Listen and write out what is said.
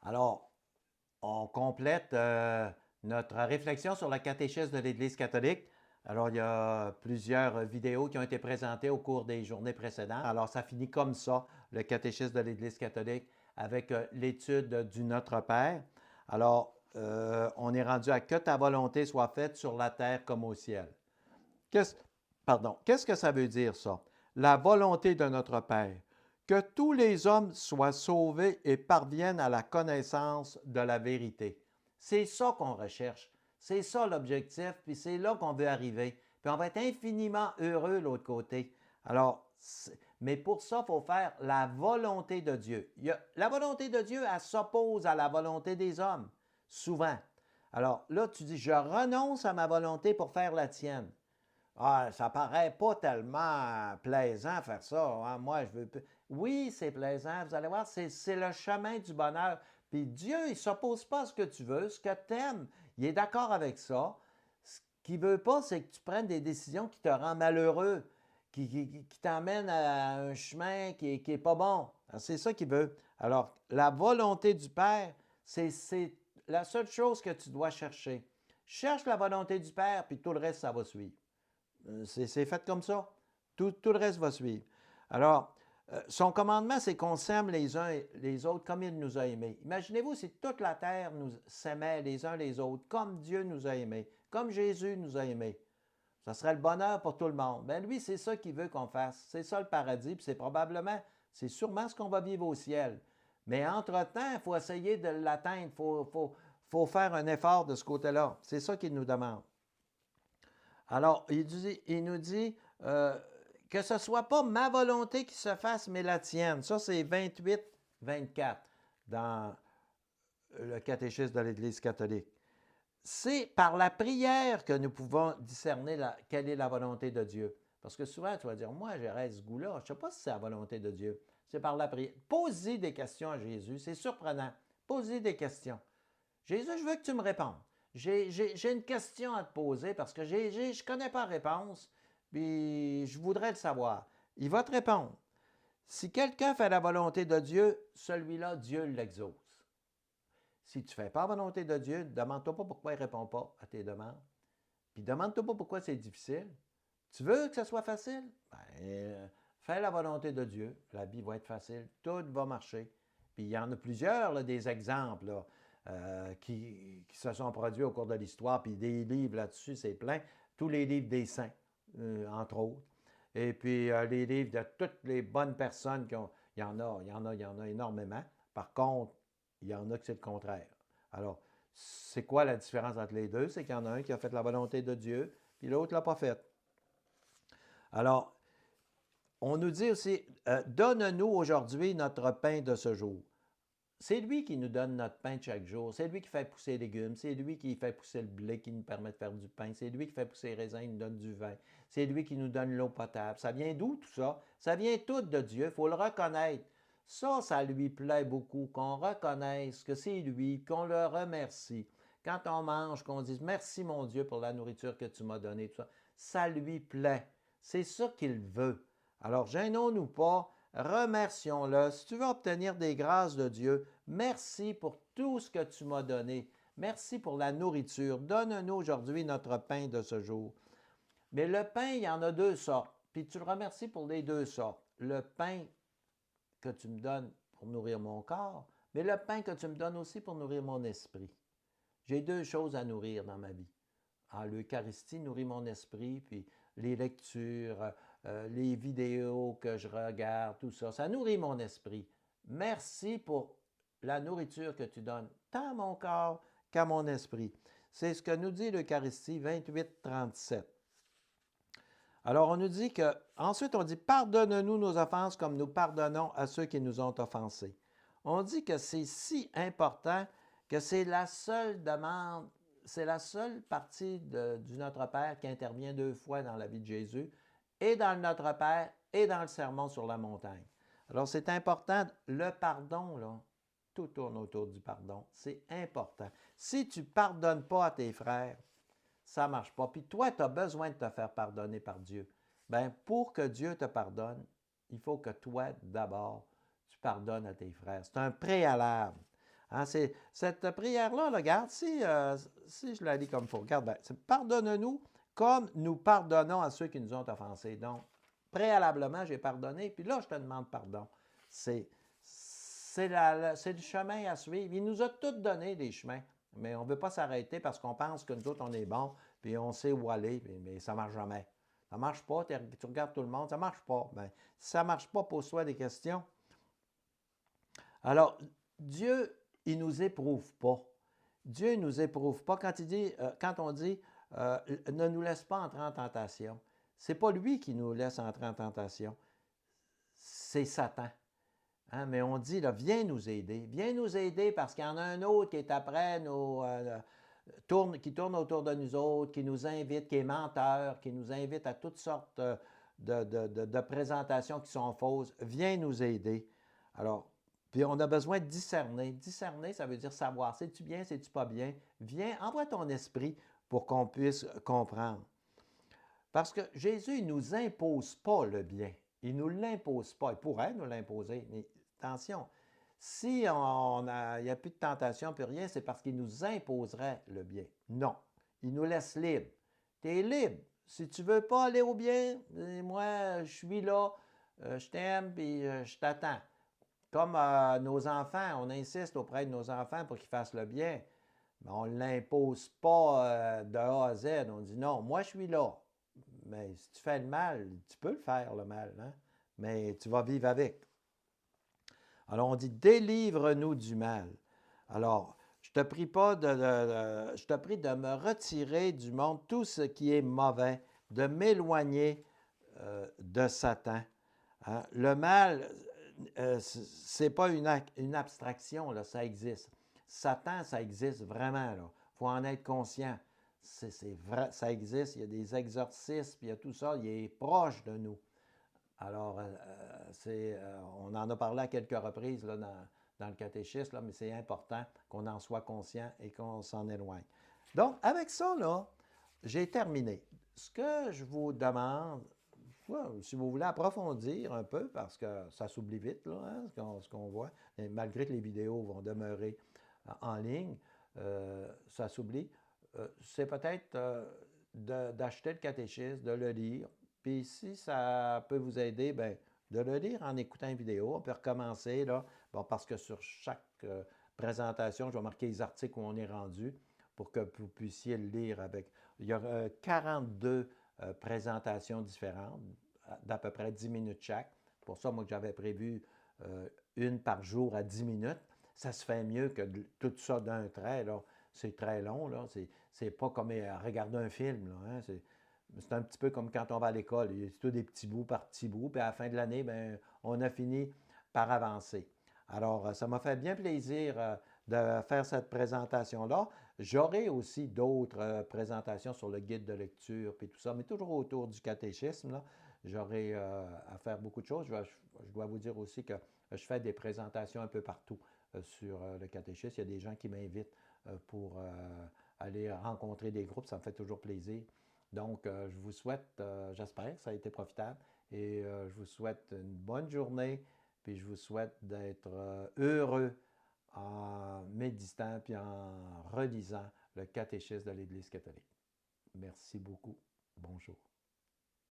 Alors, on complète notre réflexion sur la catéchèse de l'Église catholique. Alors, il y a plusieurs vidéos qui ont été présentées au cours des journées précédentes. Alors, ça finit comme ça, le catéchisme de l'Église catholique, avec l'étude du Notre Père. Alors, on est rendu à que ta volonté soit faite sur la terre comme au ciel. Qu'est-ce, qu'est-ce que ça veut dire, ça? La volonté de notre Père. Que tous les hommes soient sauvés et parviennent à la connaissance de la vérité. C'est ça qu'on recherche. C'est ça l'objectif, puis c'est là qu'on veut arriver. Puis on va être infiniment heureux de l'autre côté. Alors, mais pour ça, il faut faire la volonté de Dieu. La volonté de Dieu, elle s'oppose à la volonté des hommes, souvent. Alors là, tu dis, je renonce à ma volonté pour faire la tienne. Ah, ça paraît pas tellement plaisant faire ça. Hein? Moi, je veux. Oui, c'est plaisant. Vous allez voir, c'est le chemin du bonheur. Puis Dieu, il ne s'oppose pas à ce que tu veux, ce que tu aimes. Il est d'accord avec ça. Ce qu'il ne veut pas, c'est que tu prennes des décisions qui te rendent malheureux, qui t'emmènent à un chemin qui est pas bon. C'est ça qu'il veut. Alors, la volonté du Père, c'est la seule chose que tu dois chercher. Cherche la volonté du Père, puis tout le reste, ça va suivre. C'est fait comme ça. Tout le reste va suivre. Alors, son commandement, c'est qu'on s'aime les uns et les autres comme il nous a aimés. Imaginez-vous si toute la terre nous s'aimait les uns les autres, comme Dieu nous a aimés, comme Jésus nous a aimés. Ça serait le bonheur pour tout le monde. Ben lui, c'est ça qu'il veut qu'on fasse. C'est ça le paradis, puis c'est sûrement ce qu'on va vivre au ciel. Mais entre-temps, il faut essayer de l'atteindre. Faut faire un effort de ce côté-là. C'est ça qu'il nous demande. Alors, il nous dit que ce ne soit pas ma volonté qui se fasse, mais la tienne. Ça, c'est 28-24 dans le catéchisme de l'Église catholique. C'est par la prière que nous pouvons discerner quelle est la volonté de Dieu. Parce que souvent, tu vas dire, moi, j'aurais ce goût-là. Je ne sais pas si c'est la volonté de Dieu. C'est par la prière. Posez des questions à Jésus. C'est surprenant. Posez des questions. Jésus, je veux que tu me répondes. J'ai une question à te poser parce que je ne connais pas la réponse, puis je voudrais le savoir. Il va te répondre. Si quelqu'un fait la volonté de Dieu, celui-là, Dieu l'exauce. Si tu ne fais pas la volonté de Dieu, demande-toi pas pourquoi il ne répond pas à tes demandes. Puis demande-toi pas pourquoi c'est difficile. Tu veux que ce soit facile? Ben, fais la volonté de Dieu. La vie va être facile. Tout va marcher. Puis il y en a plusieurs, là, des exemples là, qui se sont produits au cours de l'histoire. Puis des livres là-dessus, c'est plein. Tous les livres des saints, entre autres. Et puis les livres de toutes les bonnes personnes qui ont. Il y en a énormément. Par contre, il y en a que c'est le contraire. Alors, c'est quoi la différence entre les deux? C'est qu'il y en a un qui a fait la volonté de Dieu, puis l'autre ne l'a pas faite. Alors, on nous dit aussi, donne-nous aujourd'hui notre pain de ce jour. C'est lui qui nous donne notre pain de chaque jour. C'est lui qui fait pousser les légumes. C'est lui qui fait pousser le blé qui nous permet de faire du pain. C'est lui qui fait pousser les raisins, il nous donne du vin. C'est lui qui nous donne l'eau potable. Ça vient d'où tout ça? Ça vient tout de Dieu. Il faut le reconnaître. Ça lui plaît beaucoup, qu'on reconnaisse que c'est lui, qu'on le remercie. Quand on mange, qu'on dise merci mon Dieu pour la nourriture que tu m'as donnée, tout ça, ça lui plaît. C'est ça qu'il veut. Alors, gênons-nous pas, remercions-le. Si tu veux obtenir des grâces de Dieu, merci pour tout ce que tu m'as donné. Merci pour la nourriture. Donne-nous aujourd'hui notre pain de ce jour. Mais le pain, il y en a deux sortes. Puis tu le remercies pour les deux sortes. Le pain que tu me donnes pour nourrir mon corps, mais le pain que tu me donnes aussi pour nourrir mon esprit. J'ai deux choses à nourrir dans ma vie. L'Eucharistie nourrit mon esprit, puis les lectures, les vidéos que je regarde, tout ça, ça nourrit mon esprit. Merci pour la nourriture que tu donnes, tant à mon corps qu'à mon esprit. C'est ce que nous dit l'Eucharistie 28-37. Alors, on nous dit que, ensuite, on dit pardonne-nous nos offenses comme nous pardonnons à ceux qui nous ont offensés. On dit que c'est si important que c'est la seule demande, c'est la seule partie du Notre Père qui intervient deux fois dans la vie de Jésus, et dans le Notre Père et dans le Sermon sur la montagne. Alors, c'est important, le pardon, là, tout tourne autour du pardon. C'est important. Si tu ne pardonnes pas à tes frères, ça ne marche pas. Puis toi, tu as besoin de te faire pardonner par Dieu. Bien, pour que Dieu te pardonne, il faut que toi, d'abord, tu pardonnes à tes frères. C'est un préalable. Hein, cette prière-là, là, regarde, si je la lis comme il faut, regarde, ben, pardonne-nous comme nous pardonnons à ceux qui nous ont offensés. Donc, préalablement, j'ai pardonné, puis là, je te demande pardon. C'est le chemin à suivre. Il nous a tous donné des chemins, mais on ne veut pas s'arrêter parce qu'on pense que nous autres, on est bons, puis on sait où aller, mais ça ne marche jamais. Ça ne marche pas, tu regardes tout le monde, ça ne marche pas. Ben, si ça ne marche pas, pose-toi des questions. Alors, Dieu, il ne nous éprouve pas. Dieu ne nous éprouve pas. Quand on dit ne nous laisse pas entrer en tentation, ce n'est pas lui qui nous laisse entrer en tentation, c'est Satan. Hein? Mais on dit, là, viens nous aider parce qu'il y en a un autre qui est après qui tourne autour de nous autres, qui nous invite, qui est menteur, qui nous invite à toutes sortes de présentations qui sont fausses. Viens nous aider. Alors, puis on a besoin de discerner. Discerner, ça veut dire savoir, c'est-tu bien, c'est-tu pas bien? Viens, envoie ton esprit pour qu'on puisse comprendre. Parce que Jésus ne nous impose pas le bien. Il ne nous l'impose pas. Il pourrait nous l'imposer, mais attention, si il n'y a plus de tentation, plus rien, c'est parce qu'il nous imposerait le bien. Non, il nous laisse libres. Tu es libre. Si tu ne veux pas aller au bien, moi, je suis là, je t'aime, puis je t'attends. Comme nos enfants, on insiste auprès de nos enfants pour qu'ils fassent le bien, mais on ne l'impose pas de A à Z. On dit non, moi je suis là. Mais si tu fais le mal, tu peux le faire, le mal, hein? Mais tu vas vivre avec. Alors on dit délivre-nous du mal. Alors, je te prie de me retirer du monde tout ce qui est mauvais, de m'éloigner de Satan. Hein? Le mal, ce n'est pas une abstraction, là, ça existe. Satan, ça existe vraiment. Il faut en être conscient. C'est vrai, ça existe, il y a des exorcismes, il y a tout ça, il est proche de nous. Alors, on en a parlé à quelques reprises là, dans le catéchisme, là, mais c'est important qu'on en soit conscient et qu'on s'en éloigne. Donc, avec ça, là, j'ai terminé. Ce que je vous demande, si vous voulez approfondir un peu, parce que ça s'oublie vite, là, hein, ce qu'on voit, et malgré que les vidéos vont demeurer en ligne, ça s'oublie. C'est peut-être d'acheter le catéchisme, de le lire, puis si ça peut vous aider, bien, de le lire en écoutant une vidéo. On peut recommencer, là, bon, parce que sur chaque présentation, je vais marquer les articles où on est rendu pour que vous puissiez le lire avec. Il y a 42 présentations différentes, d'à peu près 10 minutes chaque. Pour ça, moi, j'avais prévu une par jour à 10 minutes. Ça se fait mieux que tout ça d'un trait, là. C'est très long, là. C'est pas comme regarder un film, là. Hein? C'est un petit peu comme quand on va à l'école. Il y a tout des petits bouts par petits bouts, puis à la fin de l'année, ben, on a fini par avancer. Alors, ça m'a fait bien plaisir de faire cette présentation-là. J'aurai aussi d'autres présentations sur le guide de lecture et tout ça, mais toujours autour du catéchisme, là. J'aurai à faire beaucoup de choses. Je dois vous dire aussi que je fais des présentations un peu partout sur le catéchisme. Il y a des gens qui m'invitent pour aller rencontrer des groupes. Ça me fait toujours plaisir. Donc, je vous souhaite, j'espère que ça a été profitable et je vous souhaite une bonne journée, puis je vous souhaite d'être heureux en méditant puis en relisant le catéchisme de l'Église catholique. Merci beaucoup. Bonjour.